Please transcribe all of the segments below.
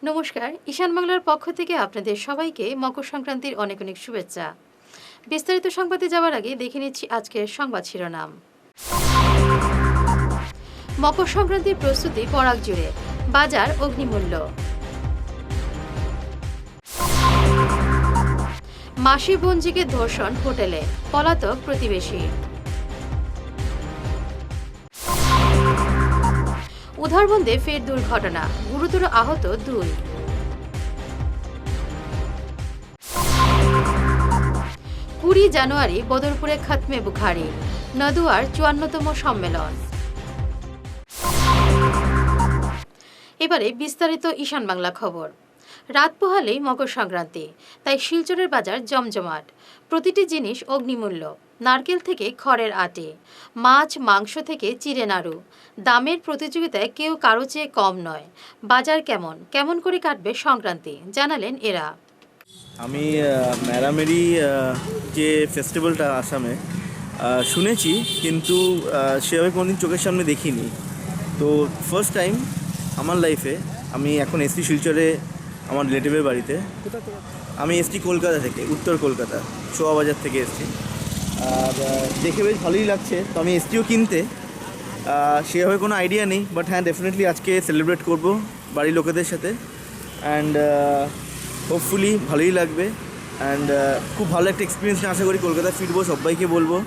নমস্কার, ঈশান বাংলার পক্ষ থেকে আপনাদের সবাইকে মকর সংক্রান্তির অনেক অনেক শুভেচ্ছা। বিস্তারিত সংবাদে যাওয়ার আগে দেখে নিচ্ছি আজকের সংবাদ শিরোনাম। মকর সংক্রান্তির প্রস্তুতি পরাগ জুড়ে, বাজার অগ্নিমূল্য। মাসি বোনজিকে ধর্ষণ হোটেলে, পলাতক প্রতিবেশী। উধারবন্দে ফের দুর্ঘটনা, গুরুতর আহত 2। জানুয়ারি বদরপুরে খতমে বুখারি, নদুয়ার 54তম সম্মেলন। এবারে বিস্তারিত ঈশান বাংলা খবর। রাত পোহালেই মকর সংক্রান্তি, তাই শিলচরের বাজার জমজমাট। প্রতিটি জিনিস অগ্নিমূল্য, নারকেল থেকে খড়ের আটে, মাছ মাংস থেকে চিড়ে নাড়ু। দামের প্রতিযোগিতায় কেউ কারো চেয়ে কম নয়। বাজার কেমন কেমন করে কাটবে সংক্রান্তি, জানালেন এরা। আমি মেরামেরি যে ফেস্টিভ্যালটা আসামে শুনেছি, কিন্তু সেভাবে কোনোদিন চোখের সামনে দেখিনি। তো ফার্স্ট টাইম আমার লাইফে আমি এখন এসছি শিলচরে আমার রিলেটিভের বাড়িতে। আমি এসছি কলকাতা থেকে, উত্তর কলকাতা শোয়াবাজার থেকে এসছি। আর দেখে বেশ ভালোই লাগছে। তো আমি এসটিও কিনতে, সেভাবে কোনো আইডিয়া নেই, বাট হ্যাঁ ডেফিনেটলি আজকে সেলিব্রেট করব বাড়ির লোকেদের সাথে। অ্যান্ড হোপফুলি ভালোই লাগবে। অ্যান্ড খুব ভালো একটা এক্সপিরিয়েন্স নিয়ে আশা করি কলকাতা ফিরবো, সবাইকে বলবো।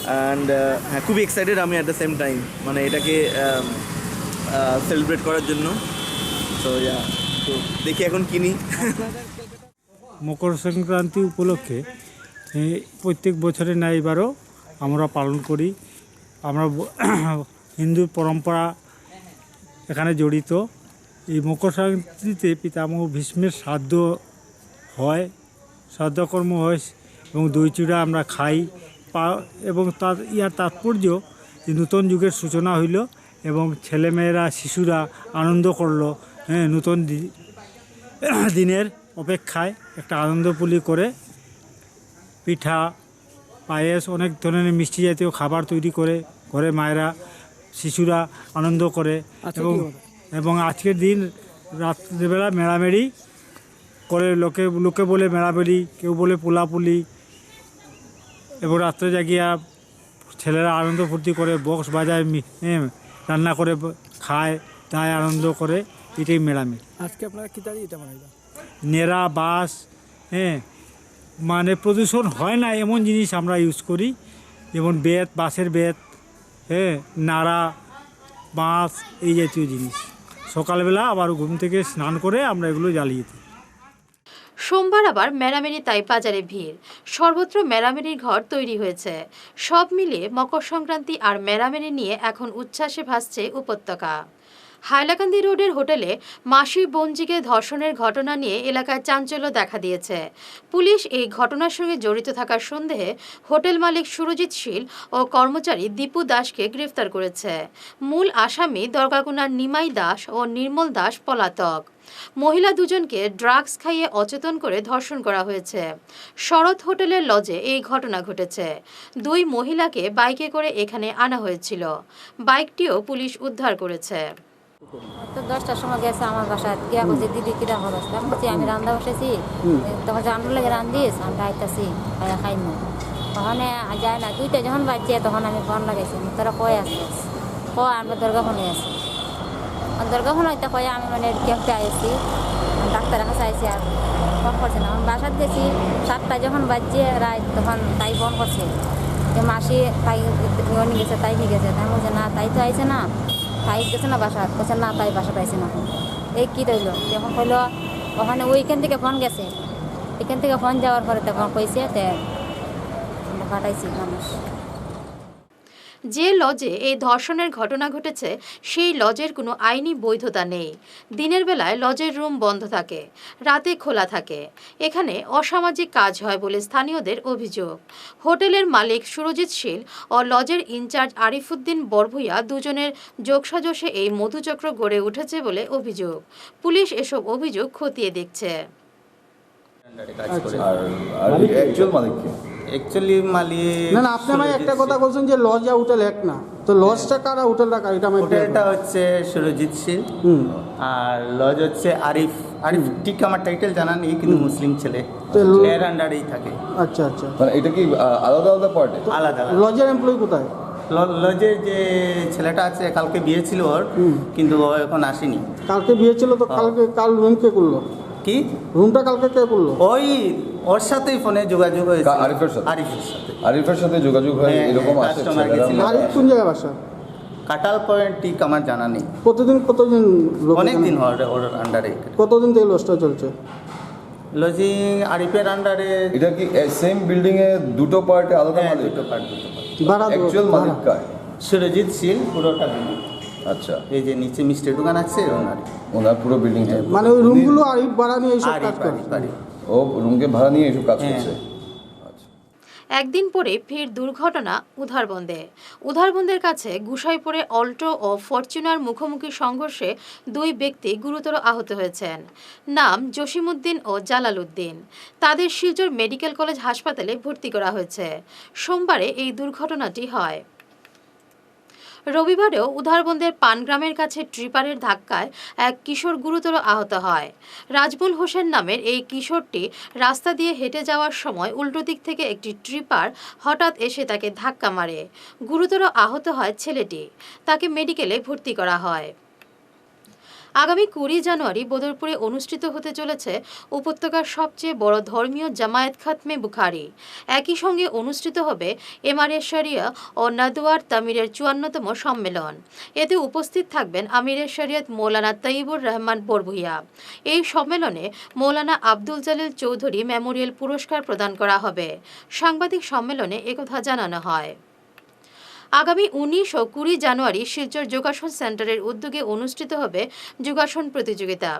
অ্যান্ড হ্যাঁ, খুবই এক্সাইটেড আমি অ্যাট দ্য সেম টাইম, মানে এটাকে সেলিব্রেট করার জন্য। তো তো দেখি এখন কিনি। মকর সংক্রান্তি উপলক্ষে প্রত্যেক বছরে না এবারও আমরা পালন করি। আমরা হিন্দু পরম্পরা এখানে জড়িত। এই মকর সংক্রান্তিতে পিতামহ ভীষ্মের শ্রাদ্ধ হয়, শ্রাদ্ধকর্ম হয় এবং দই চিড়া আমরা খাই। এবং ইয়ার তাৎপর্য যে নূতন যুগের সূচনা হইল এবং ছেলেমেয়েরা শিশুরা আনন্দ করলো। নূতন দিনের অপেক্ষায় একটা আনন্দপুলি করে পিঠা পায়েস অনেক ধরনের মিষ্টি জাতীয় খাবার তৈরি করে ঘরে মায়েরা শিশুরা আনন্দ করে। এবং আজকের দিন রাত্রিবেলা মেলামেরি করে, লোকে বলে মেলামেরি, কেউ বলে পোলাপুলি। এবং রাত্রে জাগিয়া ছেলেরা আনন্দ ফুর্তি করে, বক্স বাজায়, রান্না করে খায়, তাই আনন্দ করে। এটাই মেলামেরি। আজকে আপনারা কী তারিখ এটা বানাইবা? নেড়া বাঁশ, মানে প্রদূষণ হয় না এমন জিনিস আমরা ইউজ করি, যেমন বেত, বাঁশের বেত, নাড়া, বাঁশ, এই জাতীয় জিনিস। সকালবেলা আবার ঘুম থেকে স্নান করে আমরা এগুলো জ্বালিয়ে দিই। সোমবার আবার মেরামেরি, তাই বাজারে ভিড়। সর্বত্র মেরামেরির ঘর তৈরি হয়েছে। সব মিলিয়ে মকর সংক্রান্তি আর মেরামেরি নিয়ে এখন উচ্ছ্বাসে ভাসছে উপত্যকা। হাইলাকান্দি রোডের হোটেলে মাসি বোনজিকে ধর্ষণের ঘটনা নিয়ে এলাকায় চাঞ্চল্য দেখা দিয়েছে। পুলিশ এই ঘটনার সঙ্গে জড়িত থাকার সন্দেহে হোটেল মালিক সুরজিৎ শীল ও কর্মচারী দীপু দাসকে গ্রেফতার করেছে। মূল আসামি দরগাগুনার নিমাই দাস ও নির্মল দাস পলাতক। মহিলা দুজনকে ড্রাগস খাইয়ে অচেতন করে ধর্ষণ করা হয়েছে। শরৎ হোটেলের লজে এই ঘটনা ঘটেছে। 2 মহিলাকে বাইকে করে এখানে আনা হয়েছিল। বাইকটিও পুলিশ উদ্ধার করেছে। তো 10টার সময় গেছে আমার বাসায়, গিয়া বলছে দিদি কিরা খরচ। আমি বলছি আমি রান্না বসেছি, তখন রান্নার লাগে রান্ধিস, আমরা আইতাছি, খাইয়া খাই না। ওখানে যায় না, 2টা যখন বাজছে তখন আমি ফোন লাগাইছি, তোরা কয়ে আসছিস? আমরা দরগা ফোনে আছি। দরগা ফোন হইতে কয়ে আমি মানে ক্যাম্পে আইছি, ডাক্তারের কাছে আইসি, আর ফোন করছে না। আমি বাসার গেছি 7টা যখন বাজছে রাত, তখন তাই ফোন করছে যে মাসি তাই নিয়ে গেছে, তাই নিয়ে গেছে। তাই বলছে না, তাই তো আইছে না, তাই গেছে না বাসা, বলছে না তাই বাসা পাইছে না। এই কী রইল, যখন কইলো ওখানে ওইখান থেকে ফোন গেছে, এখান থেকে ফোন যাওয়ার পরে তখন কইছে আমরা পাঠাইছি মানুষ। যে লজে এই ধর্ষণের ঘটনা ঘটেছে সেই লজের কোনো আইনি বৈধতা নেই। দিনের বেলায় লজের রুম বন্ধ থাকে, রাতে খোলা থাকে। এখানে অসামাজিক কাজ হয় বলে স্থানীয়দের অভিযোগ। হোটেলের মালিক সুরজিৎ শীল ও লজের ইনচার্জ আরিফুদ্দিন বরভুইয়া দুজনের যোগসাজশে এই মধুচক্র গড়ে উঠেছে বলে অভিযোগ। পুলিশ এসব অভিযোগ খতিয়ে দেখছে। অ্যাকচুয়ালি মালিক না, আপনি আমায় একটা কথা বলছেন যে লজ আর হোটেল এক না। তো লজটা কারা, হোটেলটা কারা, এটা আমি একটু- হোটেলটা হচ্ছে সুরজিৎ শীল হুম। আর লজ হচ্ছে আরিফ। আরিফ ঠিক আমার টাইটেল জানা নেই, কিন্তু মুসলিম ছেলে, তো এর আন্ডারেই থাকে। আচ্ছা আচ্ছা। মানে এটা কি আলাদা আলাদা পার্টে? আলাদা আলাদা। লজের এমপ্লয়ি কোথায়? লজের যে ছেলেটা আছে, কালকে বিয়ে ছিল ওর, কিন্তু ও এখন আসেনি। কালকে বিয়ে ছিল, তো কালকে কাল রুম কে করলো? কি রুমটা কালকে কে করলো? ওই ওর সাথেই ফোনে যোগাযোগ হয়েছে, আরিফের সাথে? আরিফের সাথে। আরিফের সাথে যোগাযোগ হয় হ্যাঁ, এরকম হ্যাঁ, আছে customer ছেলেরা? গেছিল। আরিফ কোন জায়গায় বাসা? কাটাল পয়েন্ট ঠিক আমার জানা নেই। কতদিন লোক অনেক এখানে- দিন হয় ওর আন্ডারে। কতদিন থেকে লজটা চলছে? লজিং আরিফের আন্ডারে। এটা কি সেম বিল্ডিং এ দুটো পার্টে আলাদা হ্যাঁ, মালিক? দুটো পার্ট, দুটো পার্ট। ভাড়া অ্যাকচুয়াল মালিক কার? সুরজিৎ শীল পুরোটা বিল্ডিং। আচ্ছা, এই যে নিচে মিষ্টির দোকান আছে ওনার। ওনার পুরো বিল্ডিংটা? মানে ওই রুমগুলো আরিফ ভাড়া নিয়ে এইসব কাজ করে? ও রুমকে ভাড়া নিয়ে এসব কাজ হ্যাঁ। করছে? একদিন পরে ফের দুর্ঘটনা উধারবন্দের কাছে গুসাইপুরে অল্টো ও ফরচুনার মুখোমুখি সংঘর্ষে 2 ব্যক্তি গুরুতর আহত হয়েছেন। নাম জসিমউদ্দিন ও জালালউদ্দিন। তাদের শিলচর মেডিকেল কলেজ হাসপাতালে ভর্তি করা হয়েছে। সোমবারে এই দুর্ঘটনাটি হয়। রবিবারেও উধারবন্দের পানগ্রামের কাছে ট্রিপারের ধাক্কায় এক কিশোর গুরুতর আহত হয়। রাজবুল হোসেন নামের এই কিশোরটি রাস্তা দিয়ে হেঁটে যাওয়ার সময় উল্টো দিক থেকে একটি ট্রিপার হঠাৎ এসে তাকে ধাক্কা মারে। গুরুতর আহত হয় ছেলেটি। তাকে মেডিকেলে ভর্তি করা হয়। আগামী 20 জানুয়ারি বদরপুরে অনুষ্ঠিত হতে চলেছে উপত্যকার সবচেয়ে বড় ধর্মীয় জামায়াত খাতমে বুখারি। একই সঙ্গে অনুষ্ঠিত হবে এমআরএ শরিয়া ও নাদওয়ার তামিরের 54তম সম্মেলন। এতে উপস্থিত থাকবেন আমিরে শরিয়ত মৌলানা তৈয়বুর রহমান বরভুইয়া। এই সম্মেলনে মৌলানা আব্দুল জালিল চৌধুরী মেমোরিয়াল পুরস্কার প্রদান করা হবে। সাংবাদিক সম্মেলনে একথা জানানো হয়। আগামী 19 ও 20 জানুয়ারি শিলচর যোগাসন সেন্টারের উদ্যোগে অনুষ্ঠিত হবে যোগাসন প্রতিযোগিতা।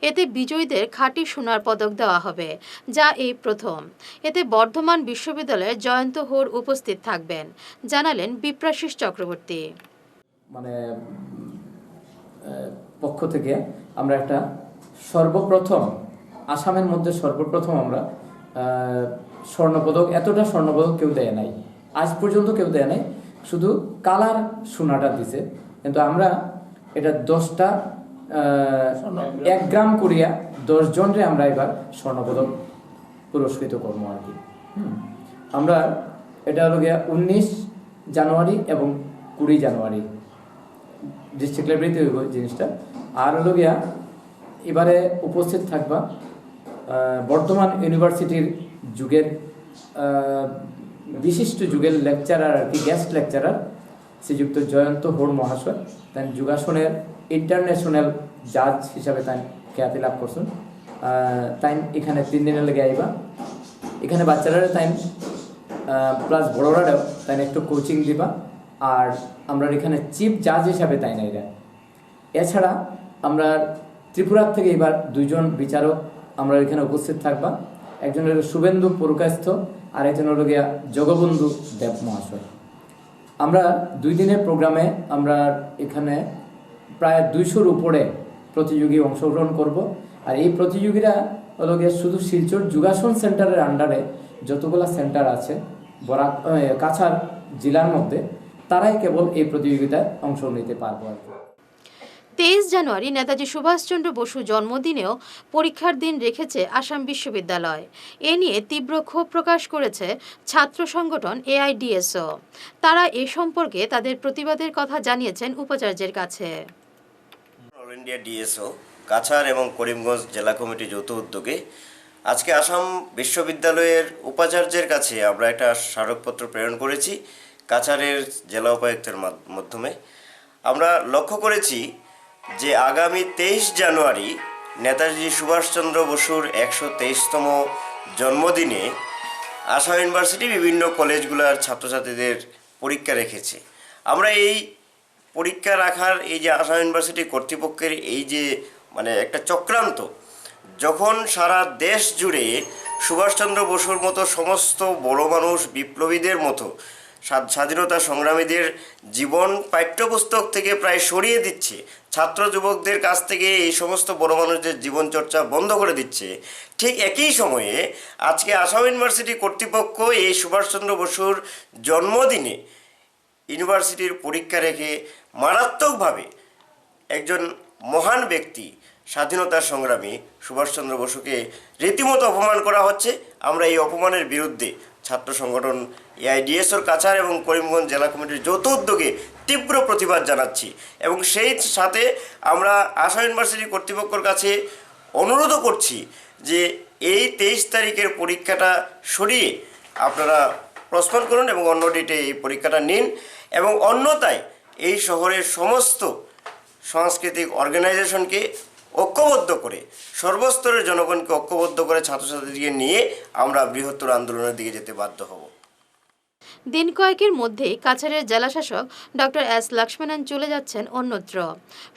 এতে বিজয়ীদের খাঁটি সোনার পদক দেওয়া হবে, যা এই প্রথম। এতে বর্ধমান বিশ্ববিদ্যালয়ের জয়ন্ত হোর উপস্থিত থাকবেন, জানালেন বিপ্রাশিস চক্রবর্তী। মানে পক্ষ থেকে আমরা একটা সর্বপ্রথম আসামের মধ্যে সর্বপ্রথম আমরা স্বর্ণপদক, এতটা স্বর্ণপদক কেউ দেয় নাই, আজ পর্যন্ত কেউ দেয় নাই। শুধু কালার সোনাটা দিছে, কিন্তু আমরা এটা 10টা 1 গ্রাম করিয়া 10 জনরে আমরা এবার স্বর্ণপদক পুরস্কৃত করবো আর কি। আমরা এটা হলো গিয়া 19 জানুয়ারি এবং 20 জানুয়ারি ডিস্ট্রিক্ট লাইব্রেরিতে হইব জিনিসটা। আর হলো গিয়া এবারে উপস্থিত থাকবা বর্ধমান ইউনিভার্সিটির যুগের বিশিষ্ট যুগের লেকচারার আর কি, গেস্ট লেকচারার শ্রীযুক্ত জয়ন্ত হোর মহাশয়। তাই যোগাসনের ইন্টারন্যাশনাল জাজ হিসাবে তাই খ্যাতি লাভ করছেন। তাই এখানে 3 দিনের লেগে আইবা। এখানে বাচ্চারা তাই প্লাস বড়রাও তাই একটু কোচিং দিবা। আর আমরা এখানে চিফ জাজ হিসাবে তাই নাই। এছাড়া আমরা ত্রিপুরার থেকে এবার 2 জন বিচারক আমরা এখানে উপস্থিত থাকবা। একজন হলো শুভেন্দু পুরকাস্থ, আর একজন হলো গিয়া জগবন্ধু দেব মহাশয়। আমরা 2 দিনের প্রোগ্রামে আমরা এখানে প্রায় 200-র উপরে প্রতিযোগী অংশগ্রহণ করব। আর এই প্রতিযোগীরা হলো গিয়া শুধু শিলচর যোগাসন সেন্টারের আন্ডারে যতগুলো সেন্টার আছে কাছাড় জেলার মধ্যে, তারাই কেবল এই প্রতিযোগিতায় অংশ নিতে পারবো আর কি। 23 জানুয়ারি নেতাজি সুভাষচন্দ্র বসু জন্মদিনেও পরীক্ষার দিন রেখেছে আসাম বিশ্ববিদ্যালয়। এ নিয়ে তীব্র ক্ষোভ প্রকাশ করেছে ছাত্র সংগঠন AIDSO। তারা এ সম্পর্কে তাদের প্রতিবাদের কথা জানিয়েছেন উপাচার্যের কাছে। অল ইন্ডিয়া ডিএসও কাছাড় এবং করিমগঞ্জ জেলা কমিটি যৌথ উদ্যোগে আজকে আসাম বিশ্ববিদ্যালয়ের উপাচার্যের কাছে আমরা একটা স্মারকপত্র প্রেরণ করেছি কাছাড়ের জেলা উপায়ুক্তের মাধ্যমে। আমরা লক্ষ্য করেছি যে আগামী 23 জানুয়ারি নেতাজি সুভাষচন্দ্র বসুর 123তম জন্মদিনে আসাম ইউনিভার্সিটি বিভিন্ন কলেজগুলোর ছাত্রছাত্রীদের পরীক্ষা রেখেছে। আমরা এই পরীক্ষা রাখার এই যে আসাম ইউনিভার্সিটি কর্তৃপক্ষের এই যে মানে একটা চক্রান্ত, যখন সারা দেশ জুড়ে সুভাষচন্দ্র বসুর মতো সমস্ত বড় মানুষ বিপ্লবীদের মতো স্বাধীনতা সংগ্রামীদের জীবন পাঠ্যপুস্তক থেকে প্রায় সরিয়ে দিচ্ছে, ছাত্র যুবকদের কাছ থেকে এই সমস্ত বড় মানুষদের জীবন চর্চা বন্ধ করে দিচ্ছে, ঠিক একই সময়ে আজকে আসাম ইউনিভার্সিটি কর্তৃপক্ষ এই সুভাষচন্দ্র বসুর জন্মদিনে ইউনিভার্সিটির পরীক্ষা রেখে মারাত্মকভাবে একজন মহান ব্যক্তি স্বাধীনতা সংগ্রামী সুভাষচন্দ্র বসুকে রীতিমতো অপমান করা হচ্ছে। আমরা এই অপমানের বিরুদ্ধে ছাত্র সংগঠন এআইডিএসওর কাছাড় এবং করিমগঞ্জ জেলা কমিটির যৌথ উদ্যোগে তীব্র প্রতিবাদ জানাচ্ছি এবং সেই সাথে আমরা আসাম ইউনিভার্সিটি কর্তৃপক্ষের কাছে অনুরোধও করছি যে এই 23 তারিখের পরীক্ষাটা সরিয়ে আপনারা প্রস্পন্ড করুন এবং অন্য ডেটে এই পরীক্ষাটা নিন এবং অন্যথায় এই শহরের সমস্ত সাংস্কৃতিক অর্গানাইজেশনকে ঐক্যবদ্ধ করে সর্বস্তরের জনগণকে ঐক্যবদ্ধ করে ছাত্রছাত্রীদেরকে নিয়ে আমরা বৃহত্তর আন্দোলনের দিকে যেতে বাধ্য হব। দিন কয়েকের মধ্যেই কাছাড়ের জেলাশাসক ডক্টর এস লক্ষ্মণন চলে যাচ্ছেন অন্যত্র।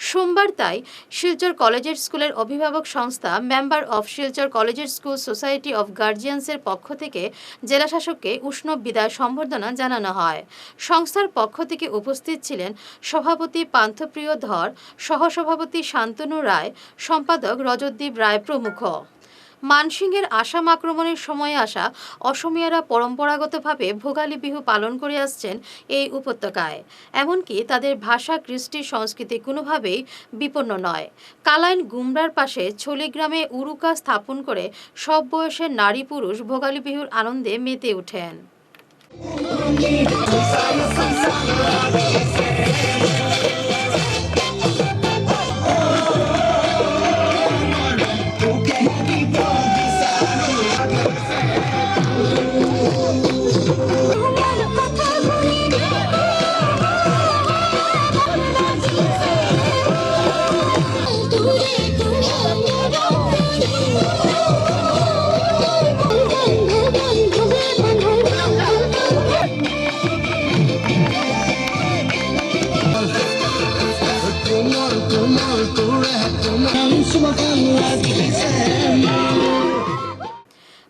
সোমবার তাই শিলচর কলেজিয়েট স্কুলের অভিভাবক সংস্থা member of Silchar collegiate school society of গার্জিয়ানসের পক্ষ থেকে জেলাশাসককে উষ্ণ বিদায় সম্বর্ধনা জানানো হয়। সংস্থার পক্ষ থেকে উপস্থিত ছিলেন সভাপতি পান্থপ্রিয় ধর, সহসভাপতি শান্তনু রায়, সম্পাদক রজতদীপ রায় প্রমুখ। মানসিংহের আসাম আক্রমণের সময় আসা অসমীয়ারা পরম্পরাগতভাবে ভোগালী বিহু পালন করে আসছেন এই উপত্যকায়। এমনকি তাদের ভাষা, কৃষ্টি, সংস্কৃতি কোনোভাবেই বিপন্ন নয়। কালাইন গুমরার পাশে ছলিগ্রামে উরুকা স্থাপন করে সব বয়সের নারী পুরুষ ভোগালী বিহুর আনন্দে মেতে ওঠেন।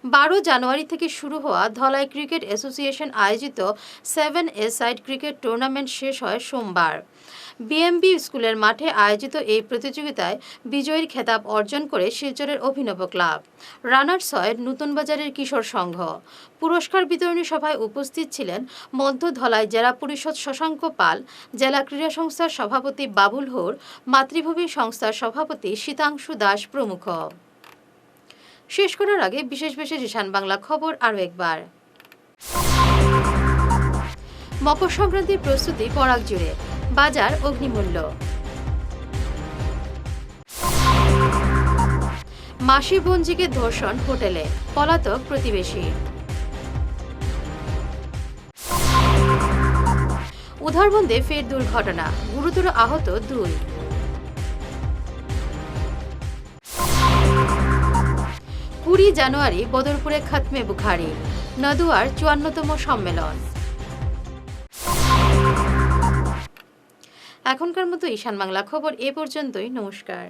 বারো জানুয়ারি থেকে শুরু হওয়া ধলাই ক্রিকেট অ্যাসোসিয়েশন আয়োজিত 7-a-সাইড ক্রিকেট টুর্নামেন্ট শেষ হয় সোমবার। বিএমবি স্কুলের মাঠে আয়োজিত এই প্রতিযোগিতায় বিজয়ীর খেতাব অর্জন করে শিলচরের অভিনব ক্লাব। রানার্স হয় নতুন বাজারের কিশোর সংঘ। পুরস্কার বিতরণী সভায় উপস্থিত ছিলেন মধ্য ধলাই জেলা পরিষদ শশাঙ্ক পাল, জেলা ক্রীড়া সংস্থার সভাপতি বাবুল হোর, মাতৃভূমি সংস্থার সভাপতি শীতাংশু দাস প্রমুখ। শেষ করার আগে বিশেষ বিশেষ ঈশান বাংলা খবর আরও একবার। মকর সংক্রান্তির প্রস্তুতি পরাগ জুড়ে, বাজার অগ্নিমূল্য। মাসি বঞ্জিকে ধর্ষণ হোটেলে, পলাতক প্রতিবেশী। উধারবন্দে ফের দুর্ঘটনা, গুরুতর আহত 2। জানুয়ারি বদরপুরে খতমে বুখারি, নদুয়ার 54তম সম্মেলন। এখনকার মতো ঈশান বাংলা খবর এ পর্যন্তই। নমস্কার।